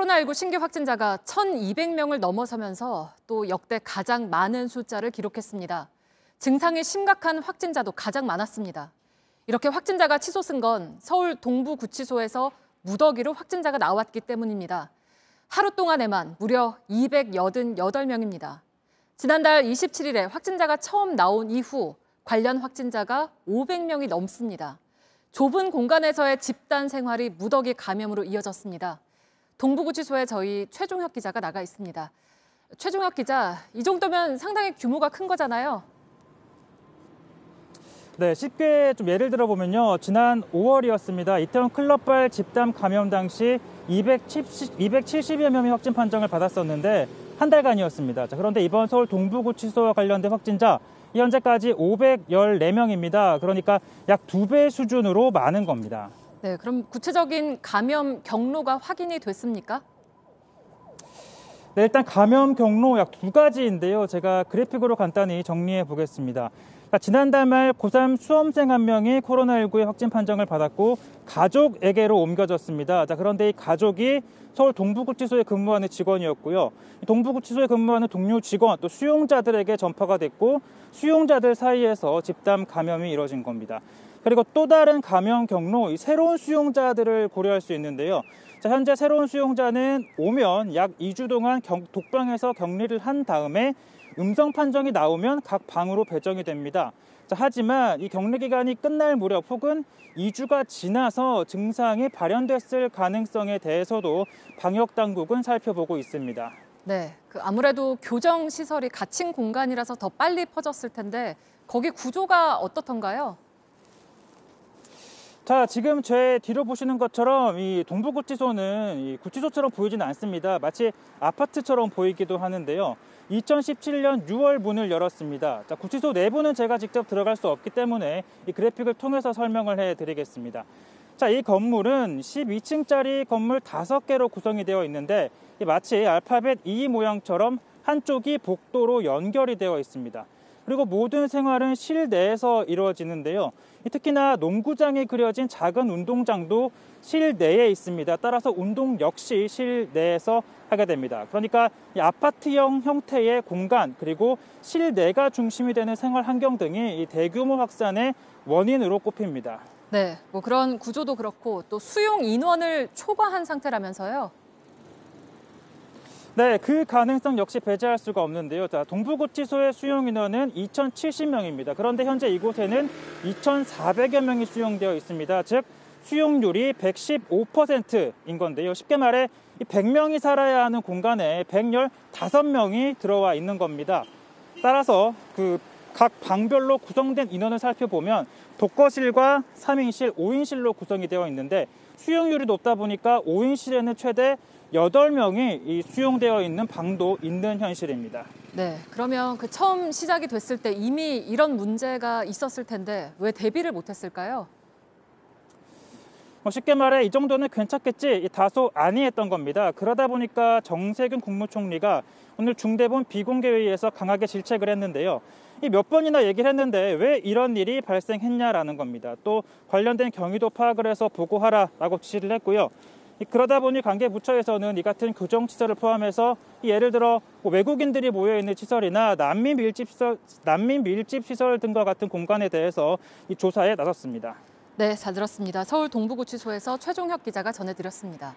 코로나19 신규 확진자가 1,200명을 넘어서면서 또 역대 가장 많은 숫자를 기록했습니다. 증상이 심각한 확진자도 가장 많았습니다. 이렇게 확진자가 치솟은 건 서울 동부구치소에서 무더기로 확진자가 나왔기 때문입니다. 하루 동안에만 무려 288명입니다. 지난달 27일에 확진자가 처음 나온 이후 관련 확진자가 500명이 넘습니다. 좁은 공간에서의 집단 생활이 무더기 감염으로 이어졌습니다. 동부구치소에 저희 최종혁 기자가 나가 있습니다. 최종혁 기자, 이 정도면 상당히 규모가 큰 거잖아요. 네, 쉽게 좀 예를 들어보면요. 지난 5월이었습니다. 이태원 클럽발 집단 감염 당시 270여 명의 확진 판정을 받았었는데 한 달간이었습니다. 그런데 이번 서울 동부구치소와 관련된 확진자 현재까지 514명입니다. 그러니까 약 2배 수준으로 많은 겁니다. 네, 그럼 구체적인 감염 경로가 확인이 됐습니까? 네, 일단 감염 경로 약 2가지인데요. 제가 그래픽으로 간단히 정리해 보겠습니다. 지난달 말 고3 수험생 한 명이 코로나19의 확진 판정을 받았고 가족에게로 옮겨졌습니다. 그런데 이 가족이 서울 동부구치소에 근무하는 직원이었고요. 동부구치소에 근무하는 동료 직원 또 수용자들에게 전파가 됐고 수용자들 사이에서 집단 감염이 이뤄진 겁니다. 그리고 또 다른 감염 경로, 이 새로운 수용자들을 고려할 수 있는데요. 현재 새로운 수용자는 오면 약 2주 동안 독방에서 격리를 한 다음에 음성 판정이 나오면 각 방으로 배정이 됩니다. 하지만 이 격리 기간이 끝날 무렵 혹은 2주가 지나서 증상이 발현됐을 가능성에 대해서도 방역 당국은 살펴보고 있습니다. 네, 아무래도 교정 시설이 갇힌 공간이라서 더 빨리 퍼졌을 텐데 거기 구조가 어떻던가요? 자, 지금 제 뒤로 보시는 것처럼 이 동부구치소는 이 구치소처럼 보이지는 않습니다. 마치 아파트처럼 보이기도 하는데요. 2017년 6월 문을 열었습니다. 자, 구치소 내부는 제가 직접 들어갈 수 없기 때문에 이 그래픽을 통해서 설명을 해드리겠습니다. 자, 이 건물은 12층짜리 건물 5개로 구성이 되어 있는데 마치 알파벳 E 모양처럼 한쪽이 복도로 연결이 되어 있습니다. 그리고 모든 생활은 실내에서 이루어지는데요. 특히나 농구장이 그려진 작은 운동장도 실내에 있습니다. 따라서 운동 역시 실내에서 하게 됩니다. 그러니까 이 아파트형 형태의 공간 그리고 실내가 중심이 되는 생활 환경 등이 이 대규모 확산의 원인으로 꼽힙니다. 네, 그런 구조도 그렇고 또 수용 인원을 초과한 상태라면서요? 네, 그 가능성 역시 배제할 수가 없는데요. 자, 동부구치소의 수용 인원은 2,070명입니다. 그런데 현재 이곳에는 2,400여 명이 수용되어 있습니다. 즉 수용률이 115%인 건데요. 쉽게 말해 100명이 살아야 하는 공간에 115명이 들어와 있는 겁니다. 따라서 각 방별로 구성된 인원을 살펴보면 독거실과 3인실, 5인실로 구성이 되어 있는데 수용률이 높다 보니까 5인실에는 최대 8명이 수용되어 있는 방도 있는 현실입니다. 네, 그러면 처음 시작이 됐을 때 이미 이런 문제가 있었을 텐데 왜 대비를 못했을까요? 쉽게 말해 이 정도는 괜찮겠지 다소 안이했던 겁니다. 그러다 보니까 정세균 국무총리가 오늘 중대본 비공개 회의에서 강하게 질책을 했는데요. 몇 번이나 얘기를 했는데 왜 이런 일이 발생했냐라는 겁니다. 또 관련된 경위도 파악을 해서 보고하라라고 지시를 했고요. 그러다 보니 관계부처에서는 이 같은 교정시설을 포함해서 예를 들어 외국인들이 모여있는 시설이나 난민 밀집 시설 등과 같은 공간에 대해서 이 조사에 나섰습니다. 네, 잘 들었습니다. 서울 동부구치소에서 최종혁 기자가 전해드렸습니다.